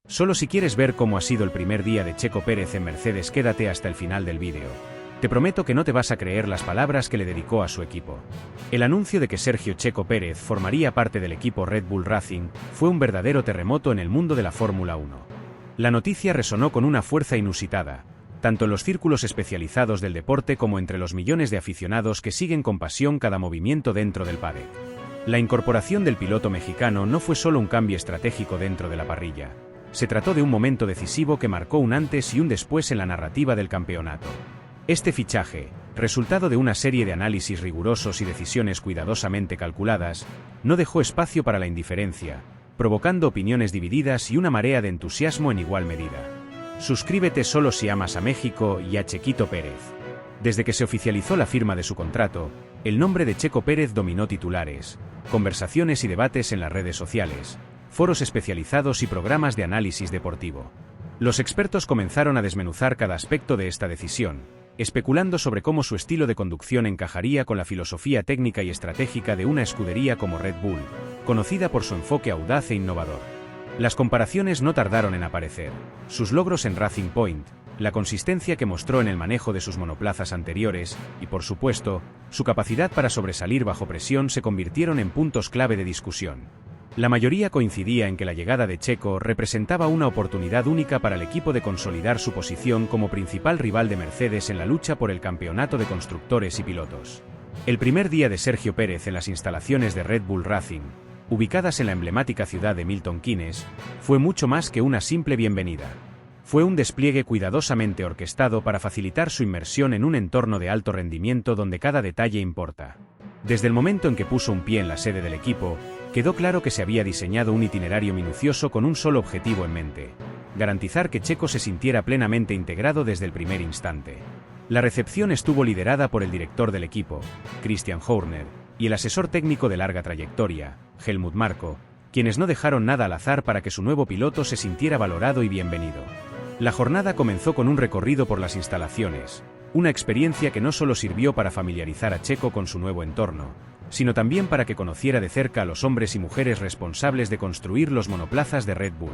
Solo si quieres ver cómo ha sido el primer día de Checo Pérez en Mercedes, quédate hasta el final del vídeo. Te prometo que no te vas a creer las palabras que le dedicó a su equipo. El anuncio de que Sergio Checo Pérez formaría parte del equipo Red Bull Racing fue un verdadero terremoto en el mundo de la Fórmula 1. La noticia resonó con una fuerza inusitada, tanto en los círculos especializados del deporte como entre los millones de aficionados que siguen con pasión cada movimiento dentro del paddock. La incorporación del piloto mexicano no fue solo un cambio estratégico dentro de la parrilla. Se trató de un momento decisivo que marcó un antes y un después en la narrativa del campeonato. Este fichaje, resultado de una serie de análisis rigurosos y decisiones cuidadosamente calculadas, no dejó espacio para la indiferencia, provocando opiniones divididas y una marea de entusiasmo en igual medida. Suscríbete solo si amas a México y a Chequito Pérez. Desde que se oficializó la firma de su contrato, el nombre de Checo Pérez dominó titulares, conversaciones y debates en las redes sociales, foros especializados y programas de análisis deportivo. Los expertos comenzaron a desmenuzar cada aspecto de esta decisión, especulando sobre cómo su estilo de conducción encajaría con la filosofía técnica y estratégica de una escudería como Red Bull, conocida por su enfoque audaz e innovador. Las comparaciones no tardaron en aparecer. Sus logros en Racing Point, la consistencia que mostró en el manejo de sus monoplazas anteriores y, por supuesto, su capacidad para sobresalir bajo presión se convirtieron en puntos clave de discusión. La mayoría coincidía en que la llegada de Checo representaba una oportunidad única para el equipo de consolidar su posición como principal rival de Mercedes en la lucha por el campeonato de constructores y pilotos. El primer día de Sergio Pérez en las instalaciones de Red Bull Racing, ubicadas en la emblemática ciudad de Milton Keynes, fue mucho más que una simple bienvenida. Fue un despliegue cuidadosamente orquestado para facilitar su inmersión en un entorno de alto rendimiento donde cada detalle importa. Desde el momento en que puso un pie en la sede del equipo, quedó claro que se había diseñado un itinerario minucioso con un solo objetivo en mente: garantizar que Checo se sintiera plenamente integrado desde el primer instante. La recepción estuvo liderada por el director del equipo, Christian Horner, y el asesor técnico de larga trayectoria, Helmut Marko, quienes no dejaron nada al azar para que su nuevo piloto se sintiera valorado y bienvenido. La jornada comenzó con un recorrido por las instalaciones, una experiencia que no solo sirvió para familiarizar a Checo con su nuevo entorno, sino también para que conociera de cerca a los hombres y mujeres responsables de construir los monoplazas de Red Bull.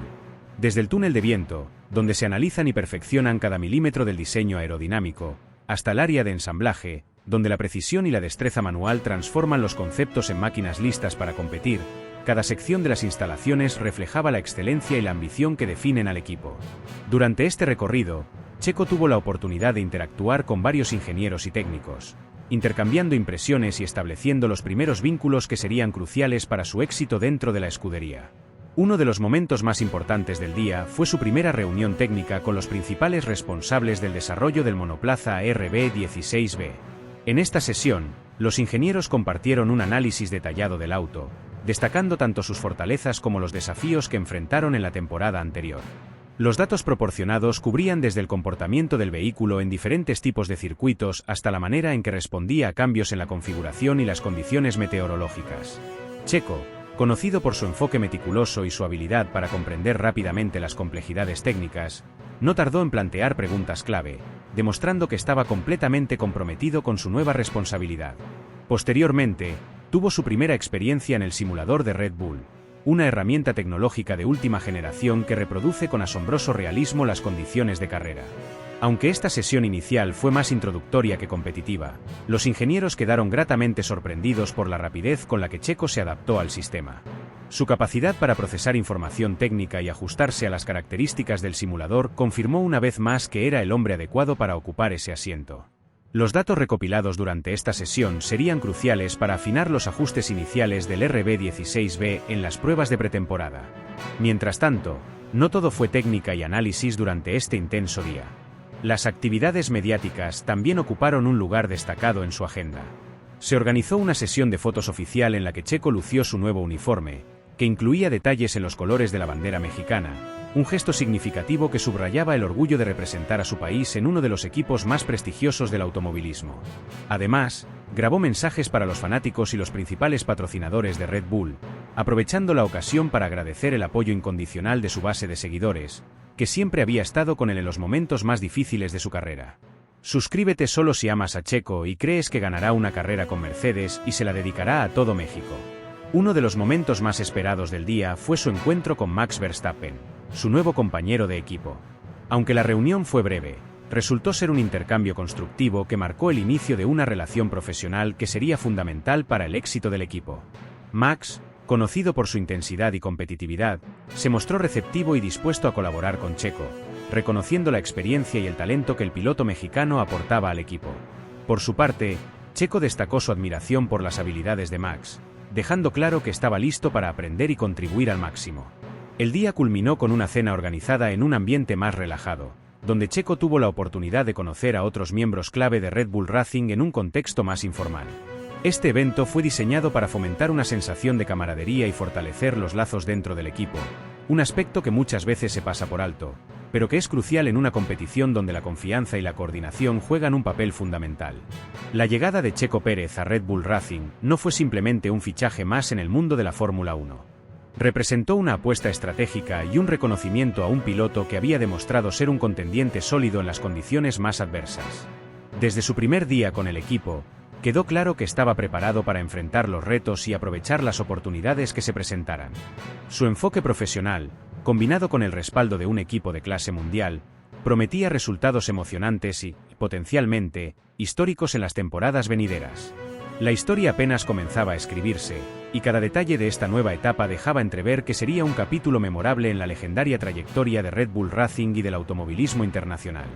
Desde el túnel de viento, donde se analizan y perfeccionan cada milímetro del diseño aerodinámico, hasta el área de ensamblaje, donde la precisión y la destreza manual transforman los conceptos en máquinas listas para competir, cada sección de las instalaciones reflejaba la excelencia y la ambición que definen al equipo. Durante este recorrido, Checo tuvo la oportunidad de interactuar con varios ingenieros y técnicos, intercambiando impresiones y estableciendo los primeros vínculos que serían cruciales para su éxito dentro de la escudería. Uno de los momentos más importantes del día fue su primera reunión técnica con los principales responsables del desarrollo del monoplaza RB16B. En esta sesión, los ingenieros compartieron un análisis detallado del auto, destacando tanto sus fortalezas como los desafíos que enfrentaron en la temporada anterior. Los datos proporcionados cubrían desde el comportamiento del vehículo en diferentes tipos de circuitos hasta la manera en que respondía a cambios en la configuración y las condiciones meteorológicas. Checo, conocido por su enfoque meticuloso y su habilidad para comprender rápidamente las complejidades técnicas, no tardó en plantear preguntas clave, demostrando que estaba completamente comprometido con su nueva responsabilidad. Posteriormente, tuvo su primera experiencia en el simulador de Red Bull, una herramienta tecnológica de última generación que reproduce con asombroso realismo las condiciones de carrera. Aunque esta sesión inicial fue más introductoria que competitiva, los ingenieros quedaron gratamente sorprendidos por la rapidez con la que Checo se adaptó al sistema. Su capacidad para procesar información técnica y ajustarse a las características del simulador confirmó una vez más que era el hombre adecuado para ocupar ese asiento. Los datos recopilados durante esta sesión serían cruciales para afinar los ajustes iniciales del RB16B en las pruebas de pretemporada. Mientras tanto, no todo fue técnica y análisis durante este intenso día. Las actividades mediáticas también ocuparon un lugar destacado en su agenda. Se organizó una sesión de fotos oficial en la que Checo lució su nuevo uniforme, que incluía detalles en los colores de la bandera mexicana, un gesto significativo que subrayaba el orgullo de representar a su país en uno de los equipos más prestigiosos del automovilismo. Además, grabó mensajes para los fanáticos y los principales patrocinadores de Red Bull, aprovechando la ocasión para agradecer el apoyo incondicional de su base de seguidores, que siempre había estado con él en los momentos más difíciles de su carrera. Suscríbete solo si amas a Checo y crees que ganará una carrera con Mercedes y se la dedicará a todo México. Uno de los momentos más esperados del día fue su encuentro con Max Verstappen. su nuevo compañero de equipo. Aunque la reunión fue breve, resultó ser un intercambio constructivo que marcó el inicio de una relación profesional que sería fundamental para el éxito del equipo. Max, conocido por su intensidad y competitividad, se mostró receptivo y dispuesto a colaborar con Checo, reconociendo la experiencia y el talento que el piloto mexicano aportaba al equipo. Por su parte, Checo destacó su admiración por las habilidades de Max, dejando claro que estaba listo para aprender y contribuir al máximo. El día culminó con una cena organizada en un ambiente más relajado, donde Checo tuvo la oportunidad de conocer a otros miembros clave de Red Bull Racing en un contexto más informal. Este evento fue diseñado para fomentar una sensación de camaradería y fortalecer los lazos dentro del equipo, un aspecto que muchas veces se pasa por alto, pero que es crucial en una competición donde la confianza y la coordinación juegan un papel fundamental. La llegada de Checo Pérez a Red Bull Racing no fue simplemente un fichaje más en el mundo de la Fórmula 1. Representó una apuesta estratégica y un reconocimiento a un piloto que había demostrado ser un contendiente sólido en las condiciones más adversas. Desde su primer día con el equipo, quedó claro que estaba preparado para enfrentar los retos y aprovechar las oportunidades que se presentaran. Su enfoque profesional, combinado con el respaldo de un equipo de clase mundial, prometía resultados emocionantes y, potencialmente, históricos en las temporadas venideras. La historia apenas comenzaba a escribirse, y cada detalle de esta nueva etapa dejaba entrever que sería un capítulo memorable en la legendaria trayectoria de Red Bull Racing y del automovilismo internacional.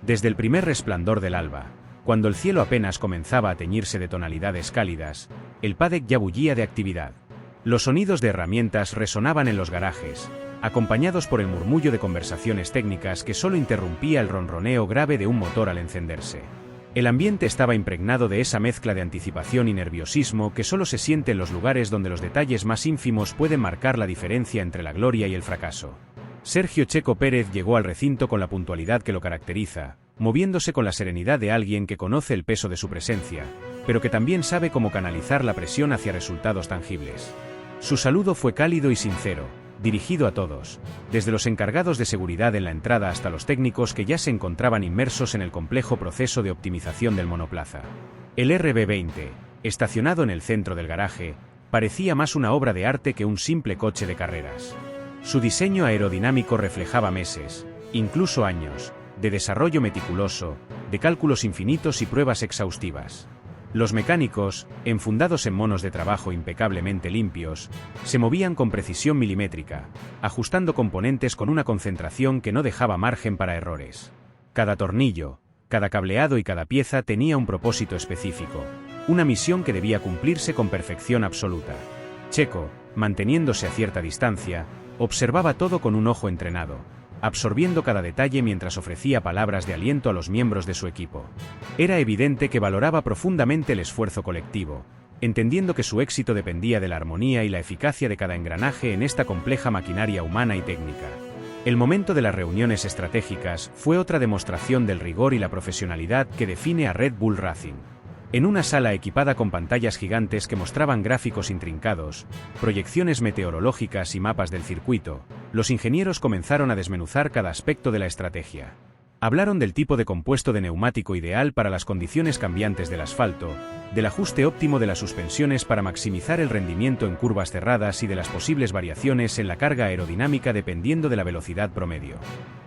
Desde el primer resplandor del alba, cuando el cielo apenas comenzaba a teñirse de tonalidades cálidas, el paddock ya bullía de actividad. Los sonidos de herramientas resonaban en los garajes, acompañados por el murmullo de conversaciones técnicas que solo interrumpía el ronroneo grave de un motor al encenderse. El ambiente estaba impregnado de esa mezcla de anticipación y nerviosismo que solo se siente en los lugares donde los detalles más ínfimos pueden marcar la diferencia entre la gloria y el fracaso. Sergio Checo Pérez llegó al recinto con la puntualidad que lo caracteriza, moviéndose con la serenidad de alguien que conoce el peso de su presencia, pero que también sabe cómo canalizar la presión hacia resultados tangibles. Su saludo fue cálido y sincero, dirigido a todos, desde los encargados de seguridad en la entrada hasta los técnicos que ya se encontraban inmersos en el complejo proceso de optimización del monoplaza. El RB20, estacionado en el centro del garaje, parecía más una obra de arte que un simple coche de carreras. Su diseño aerodinámico reflejaba meses, incluso años, de desarrollo meticuloso, de cálculos infinitos y pruebas exhaustivas. Los mecánicos, enfundados en monos de trabajo impecablemente limpios, se movían con precisión milimétrica, ajustando componentes con una concentración que no dejaba margen para errores. Cada tornillo, cada cableado y cada pieza tenía un propósito específico, una misión que debía cumplirse con perfección absoluta. Checo, manteniéndose a cierta distancia, observaba todo con un ojo entrenado, absorbiendo cada detalle mientras ofrecía palabras de aliento a los miembros de su equipo. Era evidente que valoraba profundamente el esfuerzo colectivo, entendiendo que su éxito dependía de la armonía y la eficacia de cada engranaje en esta compleja maquinaria humana y técnica. El momento de las reuniones estratégicas fue otra demostración del rigor y la profesionalidad que define a Red Bull Racing. En una sala equipada con pantallas gigantes que mostraban gráficos intrincados, proyecciones meteorológicas y mapas del circuito, los ingenieros comenzaron a desmenuzar cada aspecto de la estrategia. Hablaron del tipo de compuesto de neumático ideal para las condiciones cambiantes del asfalto, del ajuste óptimo de las suspensiones para maximizar el rendimiento en curvas cerradas y de las posibles variaciones en la carga aerodinámica dependiendo de la velocidad promedio.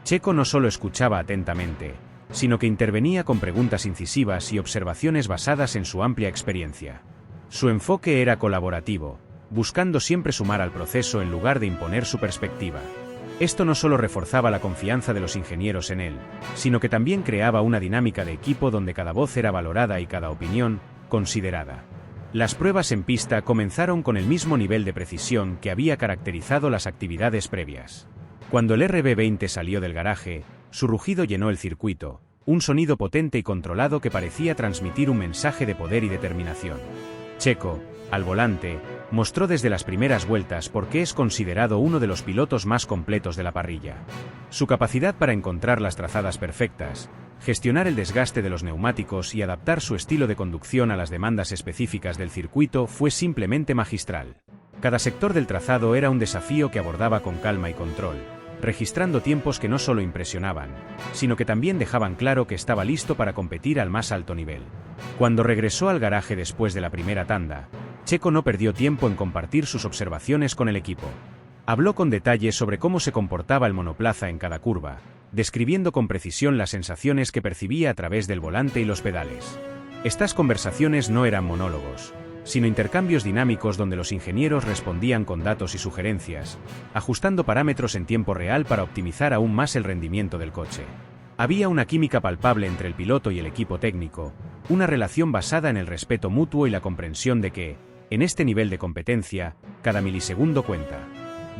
Checo no solo escuchaba atentamente, sino que intervenía con preguntas incisivas y observaciones basadas en su amplia experiencia. Su enfoque era colaborativo, buscando siempre sumar al proceso en lugar de imponer su perspectiva. Esto no solo reforzaba la confianza de los ingenieros en él, sino que también creaba una dinámica de equipo donde cada voz era valorada y cada opinión, considerada. Las pruebas en pista comenzaron con el mismo nivel de precisión que había caracterizado las actividades previas. Cuando el RB20 salió del garaje, su rugido llenó el circuito, un sonido potente y controlado que parecía transmitir un mensaje de poder y determinación. Checo, al volante, mostró desde las primeras vueltas por qué es considerado uno de los pilotos más completos de la parrilla. Su capacidad para encontrar las trazadas perfectas, gestionar el desgaste de los neumáticos y adaptar su estilo de conducción a las demandas específicas del circuito fue simplemente magistral. Cada sector del trazado era un desafío que abordaba con calma y control, registrando tiempos que no solo impresionaban, sino que también dejaban claro que estaba listo para competir al más alto nivel. Cuando regresó al garaje después de la primera tanda, Checo no perdió tiempo en compartir sus observaciones con el equipo. Habló con detalle sobre cómo se comportaba el monoplaza en cada curva, describiendo con precisión las sensaciones que percibía a través del volante y los pedales. Estas conversaciones no eran monólogos, sino intercambios dinámicos donde los ingenieros respondían con datos y sugerencias, ajustando parámetros en tiempo real para optimizar aún más el rendimiento del coche. Había una química palpable entre el piloto y el equipo técnico, una relación basada en el respeto mutuo y la comprensión de que, en este nivel de competencia, cada milisegundo cuenta.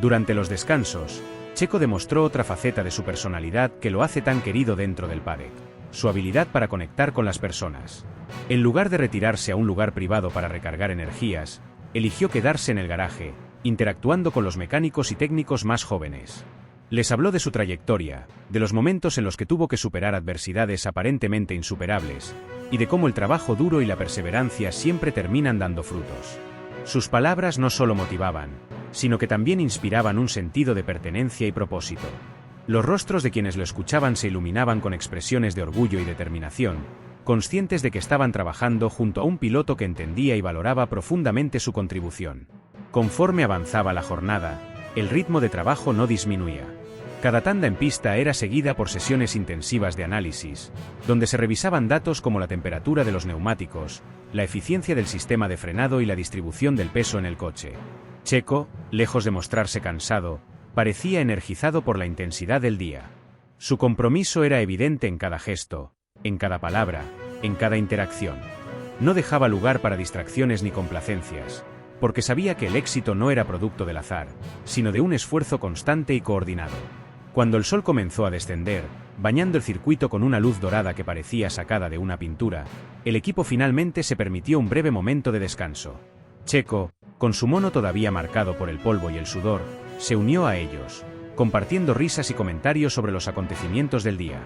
Durante los descansos, Checo demostró otra faceta de su personalidad que lo hace tan querido dentro del paddock: su habilidad para conectar con las personas. En lugar de retirarse a un lugar privado para recargar energías, eligió quedarse en el garaje, interactuando con los mecánicos y técnicos más jóvenes. Les habló de su trayectoria, de los momentos en los que tuvo que superar adversidades aparentemente insuperables, y de cómo el trabajo duro y la perseverancia siempre terminan dando frutos. Sus palabras no solo motivaban, sino que también inspiraban un sentido de pertenencia y propósito. Los rostros de quienes lo escuchaban se iluminaban con expresiones de orgullo y determinación, conscientes de que estaban trabajando junto a un piloto que entendía y valoraba profundamente su contribución. Conforme avanzaba la jornada, el ritmo de trabajo no disminuía. Cada tanda en pista era seguida por sesiones intensivas de análisis, donde se revisaban datos como la temperatura de los neumáticos, la eficiencia del sistema de frenado y la distribución del peso en el coche. Checo, lejos de mostrarse cansado, parecía energizado por la intensidad del día. Su compromiso era evidente en cada gesto, en cada palabra, en cada interacción. No dejaba lugar para distracciones ni complacencias, porque sabía que el éxito no era producto del azar, sino de un esfuerzo constante y coordinado. Cuando el sol comenzó a descender, bañando el circuito con una luz dorada que parecía sacada de una pintura, el equipo finalmente se permitió un breve momento de descanso. Checo, con su mono todavía marcado por el polvo y el sudor, se unió a ellos, compartiendo risas y comentarios sobre los acontecimientos del día.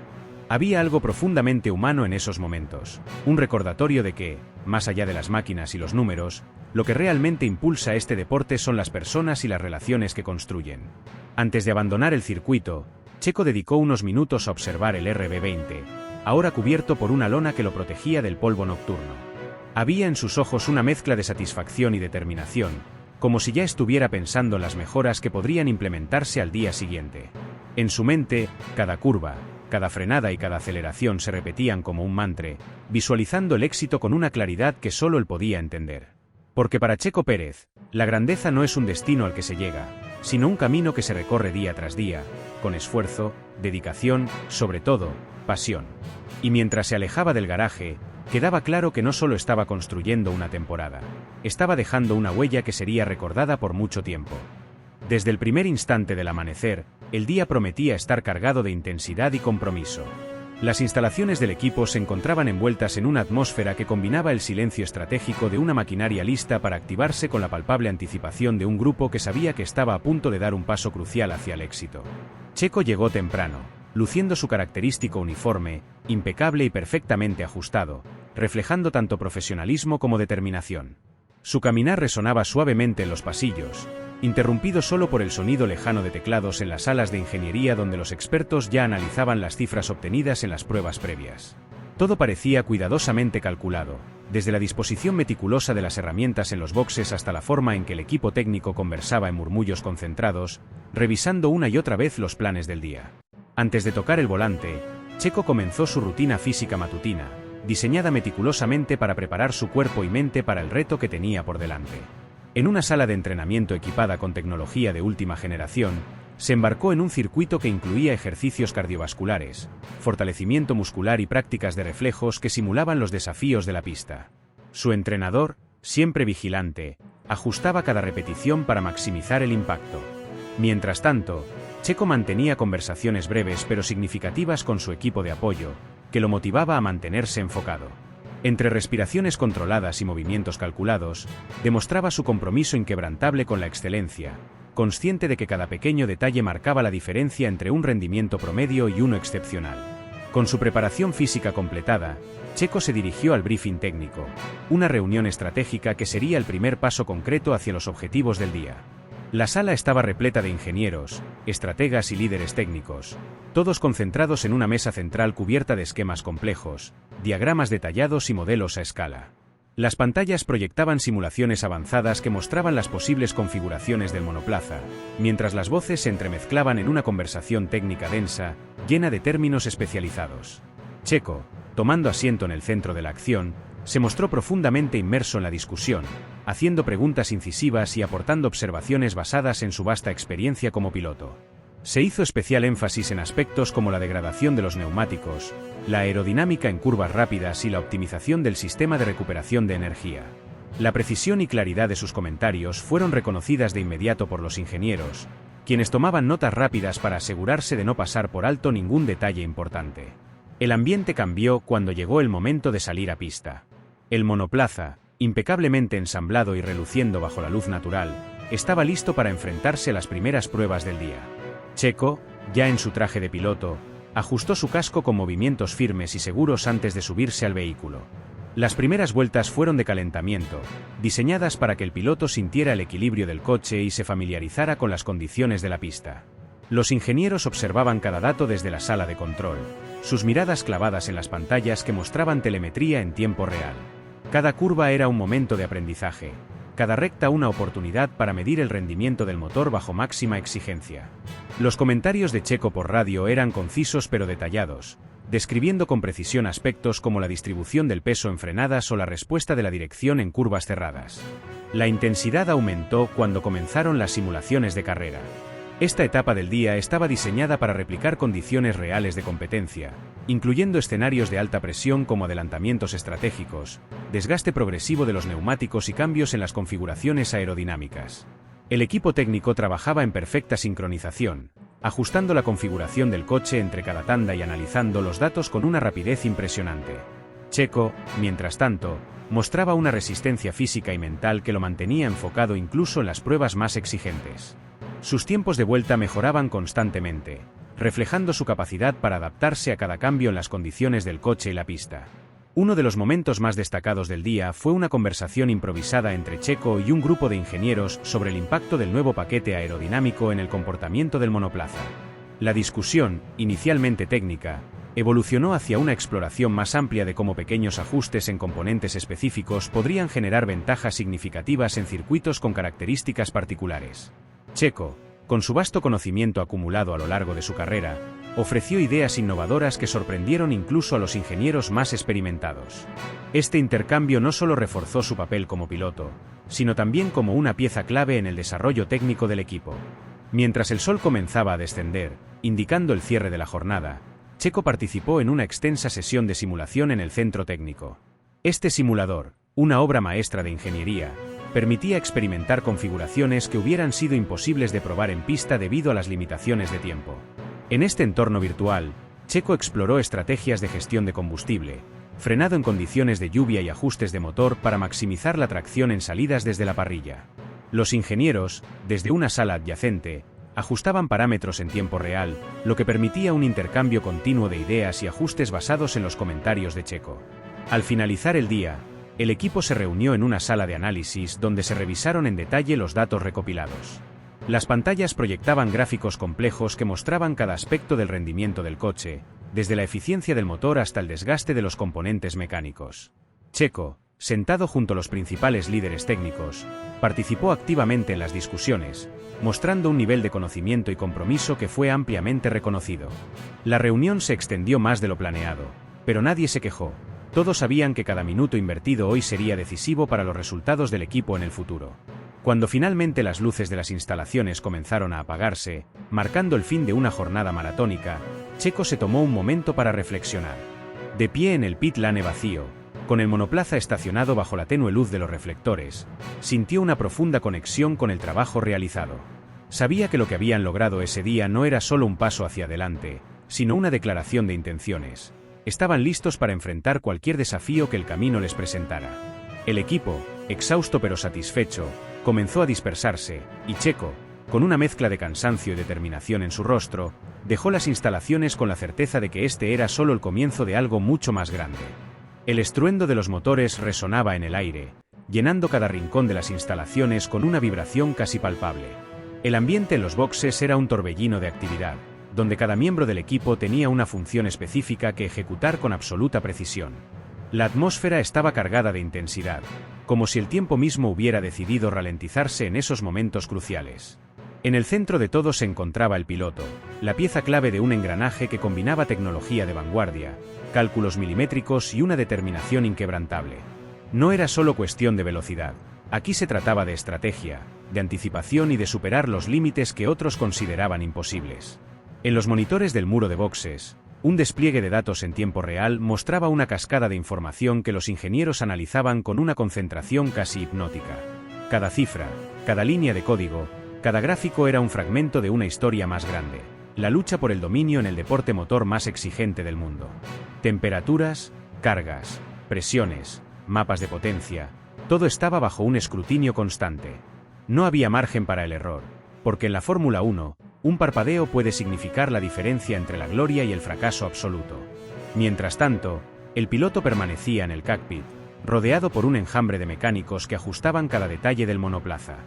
Había algo profundamente humano en esos momentos, un recordatorio de que, más allá de las máquinas y los números, lo que realmente impulsa este deporte son las personas y las relaciones que construyen. Antes de abandonar el circuito, Checo dedicó unos minutos a observar el RB20, ahora cubierto por una lona que lo protegía del polvo nocturno. Había en sus ojos una mezcla de satisfacción y determinación, como si ya estuviera pensando en las mejoras que podrían implementarse al día siguiente. En su mente, cada curva, cada frenada y cada aceleración se repetían como un mantra, visualizando el éxito con una claridad que solo él podía entender. Porque para Checo Pérez, la grandeza no es un destino al que se llega, sino un camino que se recorre día tras día, con esfuerzo, dedicación, sobre todo, pasión. Y mientras se alejaba del garaje, quedaba claro que no solo estaba construyendo una temporada, estaba dejando una huella que sería recordada por mucho tiempo. Desde el primer instante del amanecer, el día prometía estar cargado de intensidad y compromiso. Las instalaciones del equipo se encontraban envueltas en una atmósfera que combinaba el silencio estratégico de una maquinaria lista para activarse con la palpable anticipación de un grupo que sabía que estaba a punto de dar un paso crucial hacia el éxito. Checo llegó temprano, luciendo su característico uniforme, impecable y perfectamente ajustado, reflejando tanto profesionalismo como determinación. Su caminar resonaba suavemente en los pasillos, interrumpido solo por el sonido lejano de teclados en las salas de ingeniería donde los expertos ya analizaban las cifras obtenidas en las pruebas previas. Todo parecía cuidadosamente calculado, desde la disposición meticulosa de las herramientas en los boxes hasta la forma en que el equipo técnico conversaba en murmullos concentrados, revisando una y otra vez los planes del día. Antes de tocar el volante, Checo comenzó su rutina física matutina, diseñada meticulosamente para preparar su cuerpo y mente para el reto que tenía por delante. En una sala de entrenamiento equipada con tecnología de última generación, se embarcó en un circuito que incluía ejercicios cardiovasculares, fortalecimiento muscular y prácticas de reflejos que simulaban los desafíos de la pista. Su entrenador, siempre vigilante, ajustaba cada repetición para maximizar el impacto. Mientras tanto, Checo mantenía conversaciones breves pero significativas con su equipo de apoyo, que lo motivaba a mantenerse enfocado. Entre respiraciones controladas y movimientos calculados, demostraba su compromiso inquebrantable con la excelencia, consciente de que cada pequeño detalle marcaba la diferencia entre un rendimiento promedio y uno excepcional. Con su preparación física completada, Checo se dirigió al briefing técnico, una reunión estratégica que sería el primer paso concreto hacia los objetivos del día. La sala estaba repleta de ingenieros, estrategas y líderes técnicos, todos concentrados en una mesa central cubierta de esquemas complejos, diagramas detallados y modelos a escala. Las pantallas proyectaban simulaciones avanzadas que mostraban las posibles configuraciones del monoplaza, mientras las voces se entremezclaban en una conversación técnica densa, llena de términos especializados. Checo, tomando asiento en el centro de la acción, se mostró profundamente inmerso en la discusión, haciendo preguntas incisivas y aportando observaciones basadas en su vasta experiencia como piloto. Se hizo especial énfasis en aspectos como la degradación de los neumáticos, la aerodinámica en curvas rápidas y la optimización del sistema de recuperación de energía. La precisión y claridad de sus comentarios fueron reconocidas de inmediato por los ingenieros, quienes tomaban notas rápidas para asegurarse de no pasar por alto ningún detalle importante. El ambiente cambió cuando llegó el momento de salir a pista. El monoplaza, impecablemente ensamblado y reluciendo bajo la luz natural, estaba listo para enfrentarse a las primeras pruebas del día. Checo, ya en su traje de piloto, ajustó su casco con movimientos firmes y seguros antes de subirse al vehículo. Las primeras vueltas fueron de calentamiento, diseñadas para que el piloto sintiera el equilibrio del coche y se familiarizara con las condiciones de la pista. Los ingenieros observaban cada dato desde la sala de control, sus miradas clavadas en las pantallas que mostraban telemetría en tiempo real. Cada curva era un momento de aprendizaje, cada recta una oportunidad para medir el rendimiento del motor bajo máxima exigencia. Los comentarios de Checo por radio eran concisos pero detallados, describiendo con precisión aspectos como la distribución del peso en frenadas o la respuesta de la dirección en curvas cerradas. La intensidad aumentó cuando comenzaron las simulaciones de carrera. Esta etapa del día estaba diseñada para replicar condiciones reales de competencia, incluyendo escenarios de alta presión como adelantamientos estratégicos, desgaste progresivo de los neumáticos y cambios en las configuraciones aerodinámicas. El equipo técnico trabajaba en perfecta sincronización, ajustando la configuración del coche entre cada tanda y analizando los datos con una rapidez impresionante. Checo, mientras tanto, mostraba una resistencia física y mental que lo mantenía enfocado incluso en las pruebas más exigentes. Sus tiempos de vuelta mejoraban constantemente, reflejando su capacidad para adaptarse a cada cambio en las condiciones del coche y la pista. Uno de los momentos más destacados del día fue una conversación improvisada entre Checo y un grupo de ingenieros sobre el impacto del nuevo paquete aerodinámico en el comportamiento del monoplaza. La discusión, inicialmente técnica, evolucionó hacia una exploración más amplia de cómo pequeños ajustes en componentes específicos podrían generar ventajas significativas en circuitos con características particulares. Checo, con su vasto conocimiento acumulado a lo largo de su carrera, ofreció ideas innovadoras que sorprendieron incluso a los ingenieros más experimentados. Este intercambio no solo reforzó su papel como piloto, sino también como una pieza clave en el desarrollo técnico del equipo. Mientras el sol comenzaba a descender, indicando el cierre de la jornada, Checo participó en una extensa sesión de simulación en el centro técnico. Este simulador, una obra maestra de ingeniería, permitía experimentar configuraciones que hubieran sido imposibles de probar en pista debido a las limitaciones de tiempo. En este entorno virtual, Checo exploró estrategias de gestión de combustible, frenado en condiciones de lluvia y ajustes de motor para maximizar la tracción en salidas desde la parrilla. Los ingenieros, desde una sala adyacente, ajustaban parámetros en tiempo real, lo que permitía un intercambio continuo de ideas y ajustes basados en los comentarios de Checo. Al finalizar el día, el equipo se reunió en una sala de análisis donde se revisaron en detalle los datos recopilados. Las pantallas proyectaban gráficos complejos que mostraban cada aspecto del rendimiento del coche, desde la eficiencia del motor hasta el desgaste de los componentes mecánicos. Checo, sentado junto a los principales líderes técnicos, participó activamente en las discusiones, mostrando un nivel de conocimiento y compromiso que fue ampliamente reconocido. La reunión se extendió más de lo planeado, pero nadie se quejó. Todos sabían que cada minuto invertido hoy sería decisivo para los resultados del equipo en el futuro. Cuando finalmente las luces de las instalaciones comenzaron a apagarse, marcando el fin de una jornada maratónica, Checo se tomó un momento para reflexionar. De pie en el pit lane vacío, con el monoplaza estacionado bajo la tenue luz de los reflectores, sintió una profunda conexión con el trabajo realizado. Sabía que lo que habían logrado ese día no era solo un paso hacia adelante, sino una declaración de intenciones. Estaban listos para enfrentar cualquier desafío que el camino les presentara. El equipo, exhausto pero satisfecho, comenzó a dispersarse, y Checo, con una mezcla de cansancio y determinación en su rostro, dejó las instalaciones con la certeza de que este era solo el comienzo de algo mucho más grande. El estruendo de los motores resonaba en el aire, llenando cada rincón de las instalaciones con una vibración casi palpable. El ambiente en los boxes era un torbellino de actividad, donde cada miembro del equipo tenía una función específica que ejecutar con absoluta precisión. La atmósfera estaba cargada de intensidad, como si el tiempo mismo hubiera decidido ralentizarse en esos momentos cruciales. En el centro de todo se encontraba el piloto, la pieza clave de un engranaje que combinaba tecnología de vanguardia, cálculos milimétricos y una determinación inquebrantable. No era solo cuestión de velocidad, aquí se trataba de estrategia, de anticipación y de superar los límites que otros consideraban imposibles. En los monitores del muro de boxes, un despliegue de datos en tiempo real mostraba una cascada de información que los ingenieros analizaban con una concentración casi hipnótica. Cada cifra, cada línea de código, cada gráfico era un fragmento de una historia más grande, la lucha por el dominio en el deporte motor más exigente del mundo. Temperaturas, cargas, presiones, mapas de potencia, todo estaba bajo un escrutinio constante. No había margen para el error, porque en la Fórmula 1, un parpadeo puede significar la diferencia entre la gloria y el fracaso absoluto. Mientras tanto, el piloto permanecía en el cockpit, rodeado por un enjambre de mecánicos que ajustaban cada detalle del monoplaza.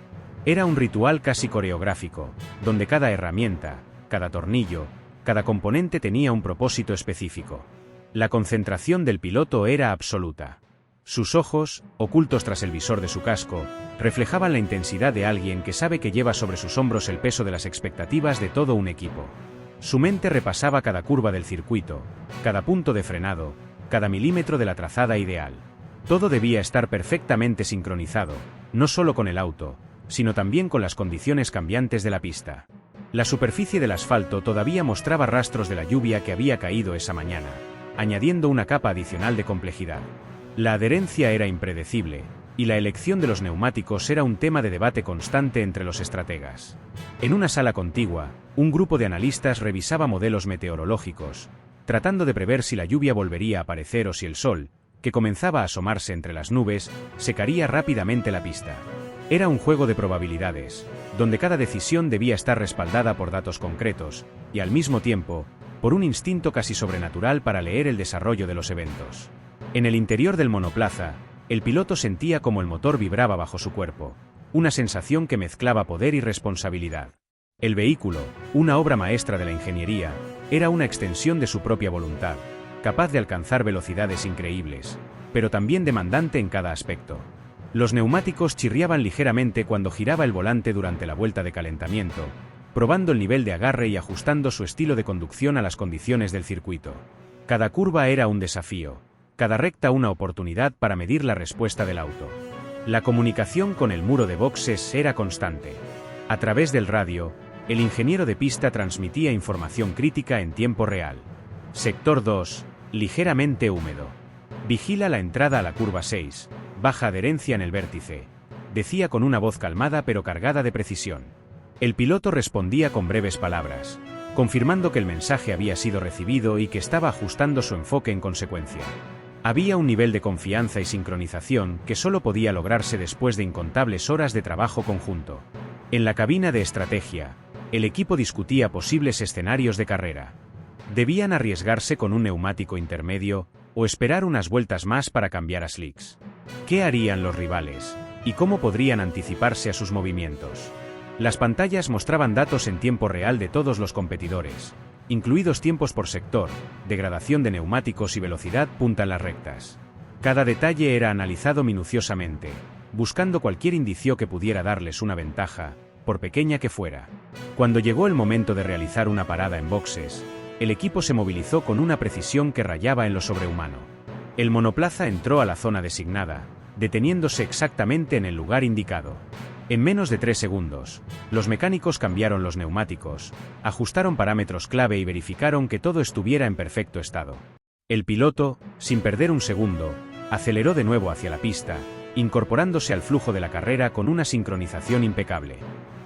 Era un ritual casi coreográfico, donde cada herramienta, cada tornillo, cada componente tenía un propósito específico. La concentración del piloto era absoluta. Sus ojos, ocultos tras el visor de su casco, reflejaban la intensidad de alguien que sabe que lleva sobre sus hombros el peso de las expectativas de todo un equipo. Su mente repasaba cada curva del circuito, cada punto de frenado, cada milímetro de la trazada ideal. Todo debía estar perfectamente sincronizado, no solo con el auto, sino también con las condiciones cambiantes de la pista. La superficie del asfalto todavía mostraba rastros de la lluvia que había caído esa mañana, añadiendo una capa adicional de complejidad. La adherencia era impredecible, y la elección de los neumáticos era un tema de debate constante entre los estrategas. En una sala contigua, un grupo de analistas revisaba modelos meteorológicos, tratando de prever si la lluvia volvería a aparecer o si el sol, que comenzaba a asomarse entre las nubes, secaría rápidamente la pista. Era un juego de probabilidades, donde cada decisión debía estar respaldada por datos concretos, y al mismo tiempo, por un instinto casi sobrenatural para leer el desarrollo de los eventos. En el interior del monoplaza, el piloto sentía como el motor vibraba bajo su cuerpo, una sensación que mezclaba poder y responsabilidad. El vehículo, una obra maestra de la ingeniería, era una extensión de su propia voluntad, capaz de alcanzar velocidades increíbles, pero también demandante en cada aspecto. Los neumáticos chirriaban ligeramente cuando giraba el volante durante la vuelta de calentamiento, probando el nivel de agarre y ajustando su estilo de conducción a las condiciones del circuito. Cada curva era un desafío, cada recta una oportunidad para medir la respuesta del auto. La comunicación con el muro de boxes era constante. A través del radio, el ingeniero de pista transmitía información crítica en tiempo real. Sector 2, ligeramente húmedo. Vigila la entrada a la curva 6, baja adherencia en el vértice, decía con una voz calmada pero cargada de precisión. El piloto respondía con breves palabras, confirmando que el mensaje había sido recibido y que estaba ajustando su enfoque en consecuencia. Había un nivel de confianza y sincronización que solo podía lograrse después de incontables horas de trabajo conjunto. En la cabina de estrategia, el equipo discutía posibles escenarios de carrera. ¿Debían arriesgarse con un neumático intermedio o esperar unas vueltas más para cambiar a slicks? ¿Qué harían los rivales? ¿Y cómo podrían anticiparse a sus movimientos? Las pantallas mostraban datos en tiempo real de todos los competidores, incluidos tiempos por sector, degradación de neumáticos y velocidad punta en las rectas. Cada detalle era analizado minuciosamente, buscando cualquier indicio que pudiera darles una ventaja, por pequeña que fuera. Cuando llegó el momento de realizar una parada en boxes, el equipo se movilizó con una precisión que rayaba en lo sobrehumano. El monoplaza entró a la zona designada, deteniéndose exactamente en el lugar indicado. En menos de 3 segundos, los mecánicos cambiaron los neumáticos, ajustaron parámetros clave y verificaron que todo estuviera en perfecto estado. El piloto, sin perder un segundo, aceleró de nuevo hacia la pista, incorporándose al flujo de la carrera con una sincronización impecable.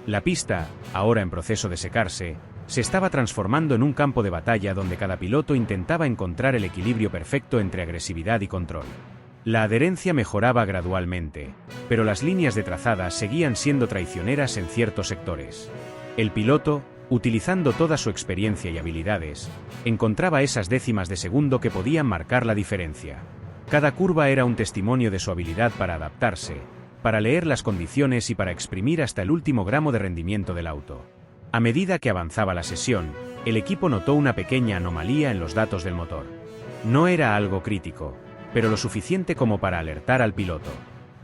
La pista, ahora en proceso de secarse, se estaba transformando en un campo de batalla donde cada piloto intentaba encontrar el equilibrio perfecto entre agresividad y control. La adherencia mejoraba gradualmente, pero las líneas de trazada seguían siendo traicioneras en ciertos sectores. El piloto, utilizando toda su experiencia y habilidades, encontraba esas décimas de segundo que podían marcar la diferencia. Cada curva era un testimonio de su habilidad para adaptarse, para leer las condiciones y para exprimir hasta el último gramo de rendimiento del auto. A medida que avanzaba la sesión, el equipo notó una pequeña anomalía en los datos del motor. No era algo crítico, pero lo suficiente como para alertar al piloto.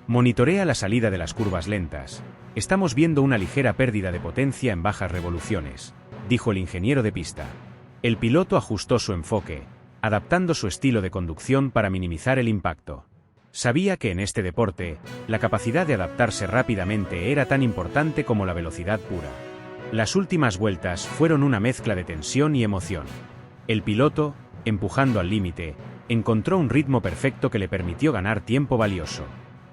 Monitorea la salida de las curvas lentas. Estamos viendo una ligera pérdida de potencia en bajas revoluciones, dijo el ingeniero de pista. El piloto ajustó su enfoque, adaptando su estilo de conducción para minimizar el impacto. Sabía que en este deporte, la capacidad de adaptarse rápidamente era tan importante como la velocidad pura. Las últimas vueltas fueron una mezcla de tensión y emoción. El piloto, empujando al límite, encontró un ritmo perfecto que le permitió ganar tiempo valioso.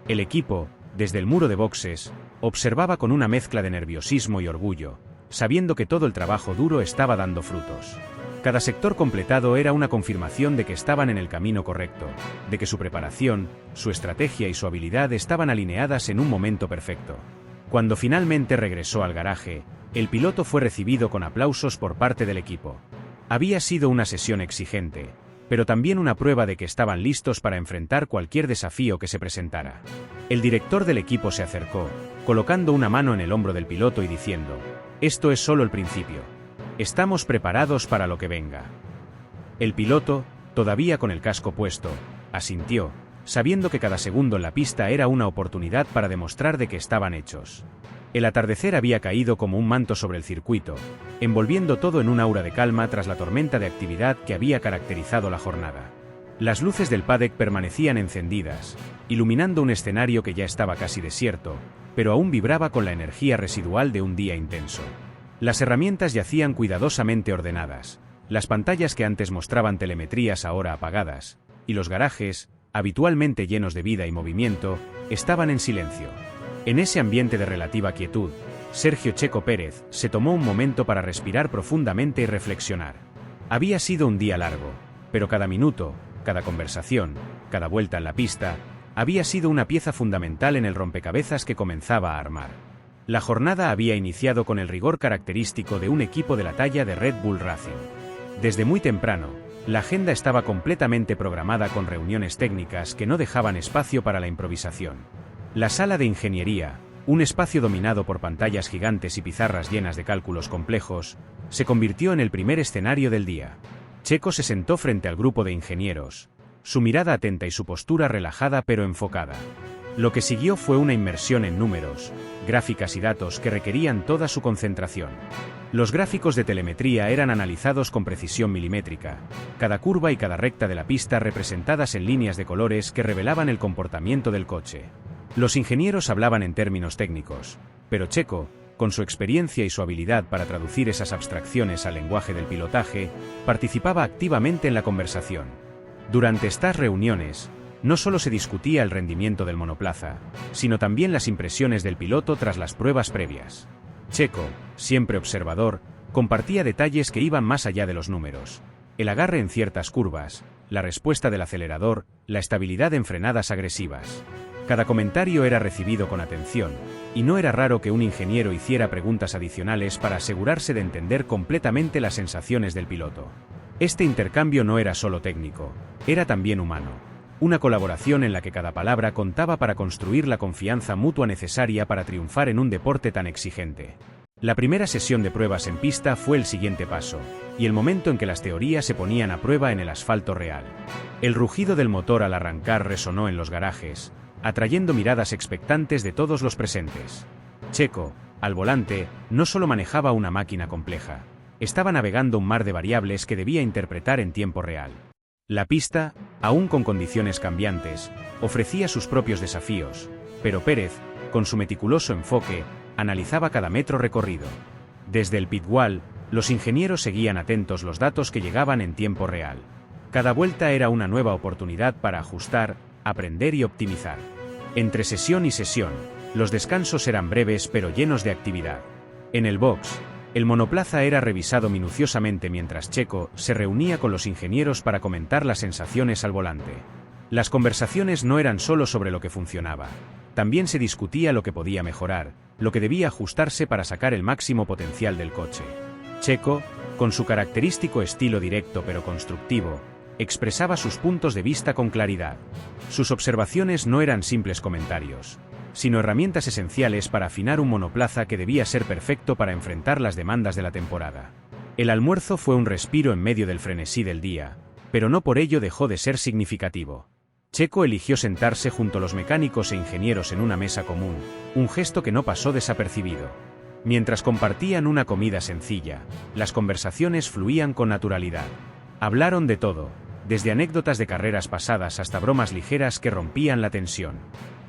El equipo, desde el muro de boxes, observaba con una mezcla de nerviosismo y orgullo, sabiendo que todo el trabajo duro estaba dando frutos. Cada sector completado era una confirmación de que estaban en el camino correcto, de que su preparación, su estrategia y su habilidad estaban alineadas en un momento perfecto. Cuando finalmente regresó al garaje, el piloto fue recibido con aplausos por parte del equipo. Había sido una sesión exigente, pero también una prueba de que estaban listos para enfrentar cualquier desafío que se presentara. El director del equipo se acercó, colocando una mano en el hombro del piloto y diciendo: «Esto es solo el principio. Estamos preparados para lo que venga». El piloto, todavía con el casco puesto, asintió, sabiendo que cada segundo en la pista era una oportunidad para demostrar de que estaban hechos. El atardecer había caído como un manto sobre el circuito, envolviendo todo en un aura de calma tras la tormenta de actividad que había caracterizado la jornada. Las luces del paddock permanecían encendidas, iluminando un escenario que ya estaba casi desierto, pero aún vibraba con la energía residual de un día intenso. Las herramientas yacían cuidadosamente ordenadas, las pantallas que antes mostraban telemetrías ahora apagadas, y los garajes, habitualmente llenos de vida y movimiento, estaban en silencio. En ese ambiente de relativa quietud, Sergio Checo Pérez se tomó un momento para respirar profundamente y reflexionar. Había sido un día largo, pero cada minuto, cada conversación, cada vuelta en la pista, había sido una pieza fundamental en el rompecabezas que comenzaba a armar. La jornada había iniciado con el rigor característico de un equipo de la talla de Red Bull Racing. Desde muy temprano, la agenda estaba completamente programada con reuniones técnicas que no dejaban espacio para la improvisación. La sala de ingeniería, un espacio dominado por pantallas gigantes y pizarras llenas de cálculos complejos, se convirtió en el primer escenario del día. Checo se sentó frente al grupo de ingenieros, su mirada atenta y su postura relajada pero enfocada. Lo que siguió fue una inmersión en números, gráficas y datos que requerían toda su concentración. Los gráficos de telemetría eran analizados con precisión milimétrica, cada curva y cada recta de la pista representadas en líneas de colores que revelaban el comportamiento del coche. Los ingenieros hablaban en términos técnicos, pero Checo, con su experiencia y su habilidad para traducir esas abstracciones al lenguaje del pilotaje, participaba activamente en la conversación. Durante estas reuniones, no solo se discutía el rendimiento del monoplaza, sino también las impresiones del piloto tras las pruebas previas. Checo, siempre observador, compartía detalles que iban más allá de los números: el agarre en ciertas curvas, la respuesta del acelerador, la estabilidad en frenadas agresivas. Cada comentario era recibido con atención, y no era raro que un ingeniero hiciera preguntas adicionales para asegurarse de entender completamente las sensaciones del piloto. Este intercambio no era solo técnico, era también humano. Una colaboración en la que cada palabra contaba para construir la confianza mutua necesaria para triunfar en un deporte tan exigente. La primera sesión de pruebas en pista fue el siguiente paso, y el momento en que las teorías se ponían a prueba en el asfalto real. El rugido del motor al arrancar resonó en los garajes, atrayendo miradas expectantes de todos los presentes. Checo, al volante, no solo manejaba una máquina compleja, estaba navegando un mar de variables que debía interpretar en tiempo real. La pista, aún con condiciones cambiantes, ofrecía sus propios desafíos, pero Pérez, con su meticuloso enfoque, analizaba cada metro recorrido. Desde el pit wall, los ingenieros seguían atentos los datos que llegaban en tiempo real. Cada vuelta era una nueva oportunidad para ajustar, aprender y optimizar. Entre sesión y sesión, los descansos eran breves pero llenos de actividad. En el box, el monoplaza era revisado minuciosamente mientras Checo se reunía con los ingenieros para comentar las sensaciones al volante. Las conversaciones no eran solo sobre lo que funcionaba, también se discutía lo que podía mejorar, lo que debía ajustarse para sacar el máximo potencial del coche. Checo, con su característico estilo directo pero constructivo, expresaba sus puntos de vista con claridad. Sus observaciones no eran simples comentarios, sino herramientas esenciales para afinar un monoplaza que debía ser perfecto para enfrentar las demandas de la temporada. El almuerzo fue un respiro en medio del frenesí del día, pero no por ello dejó de ser significativo. Checo eligió sentarse junto a los mecánicos e ingenieros en una mesa común, un gesto que no pasó desapercibido. Mientras compartían una comida sencilla, las conversaciones fluían con naturalidad. Hablaron de todo, desde anécdotas de carreras pasadas hasta bromas ligeras que rompían la tensión.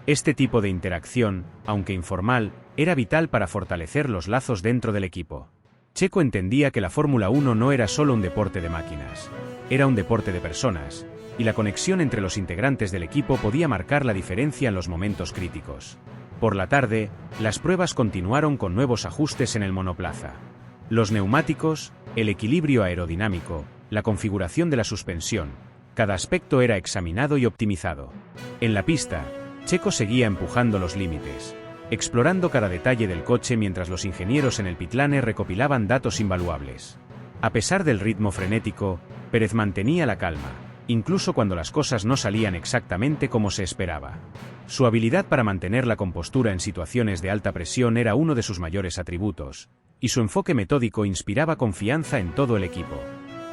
Este tipo de interacción, aunque informal, era vital para fortalecer los lazos dentro del equipo. Checo entendía que la Fórmula 1 no era solo un deporte de máquinas, era un deporte de personas, y la conexión entre los integrantes del equipo podía marcar la diferencia en los momentos críticos. Por la tarde, las pruebas continuaron con nuevos ajustes en el monoplaza. Los neumáticos, el equilibrio aerodinámico, la configuración de la suspensión, cada aspecto era examinado y optimizado. En la pista, Checo seguía empujando los límites, explorando cada detalle del coche mientras los ingenieros en el pitlane recopilaban datos invaluables. A pesar del ritmo frenético, Pérez mantenía la calma, incluso cuando las cosas no salían exactamente como se esperaba. Su habilidad para mantener la compostura en situaciones de alta presión era uno de sus mayores atributos, y su enfoque metódico inspiraba confianza en todo el equipo.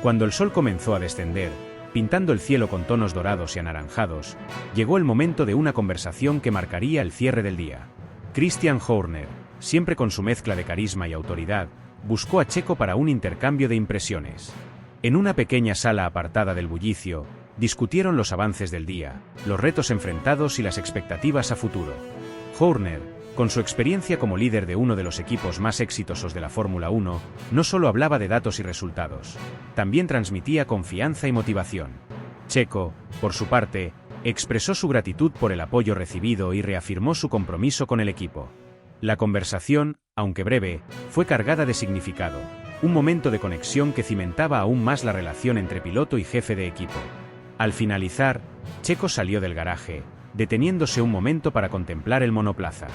Cuando el sol comenzó a descender, pintando el cielo con tonos dorados y anaranjados, llegó el momento de una conversación que marcaría el cierre del día. Christian Horner, siempre con su mezcla de carisma y autoridad, buscó a Checo para un intercambio de impresiones. En una pequeña sala apartada del bullicio, discutieron los avances del día, los retos enfrentados y las expectativas a futuro. Horner, con su experiencia como líder de uno de los equipos más exitosos de la Fórmula 1, no solo hablaba de datos y resultados, también transmitía confianza y motivación. Checo, por su parte, expresó su gratitud por el apoyo recibido y reafirmó su compromiso con el equipo. La conversación, aunque breve, fue cargada de significado, un momento de conexión que cimentaba aún más la relación entre piloto y jefe de equipo. Al finalizar, Checo salió del garaje, deteniéndose un momento para contemplar el monoplaza.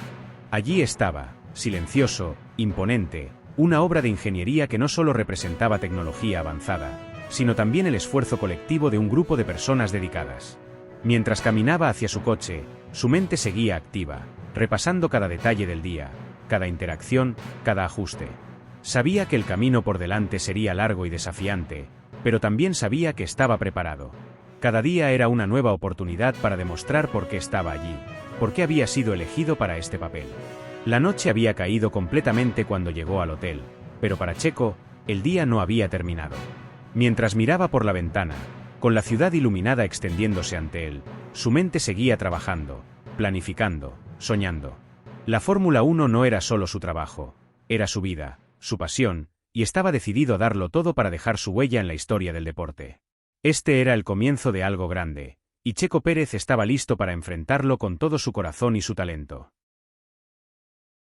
Allí estaba, silencioso, imponente, una obra de ingeniería que no solo representaba tecnología avanzada, sino también el esfuerzo colectivo de un grupo de personas dedicadas. Mientras caminaba hacia su coche, su mente seguía activa, repasando cada detalle del día, cada interacción, cada ajuste. Sabía que el camino por delante sería largo y desafiante, pero también sabía que estaba preparado. Cada día era una nueva oportunidad para demostrar por qué estaba allí, por qué había sido elegido para este papel. La noche había caído completamente cuando llegó al hotel, pero para Checo, el día no había terminado. Mientras miraba por la ventana, con la ciudad iluminada extendiéndose ante él, su mente seguía trabajando, planificando, soñando. La Fórmula 1 no era solo su trabajo, era su vida, su pasión, y estaba decidido a darlo todo para dejar su huella en la historia del deporte. Este era el comienzo de algo grande, y Checo Pérez estaba listo para enfrentarlo con todo su corazón y su talento.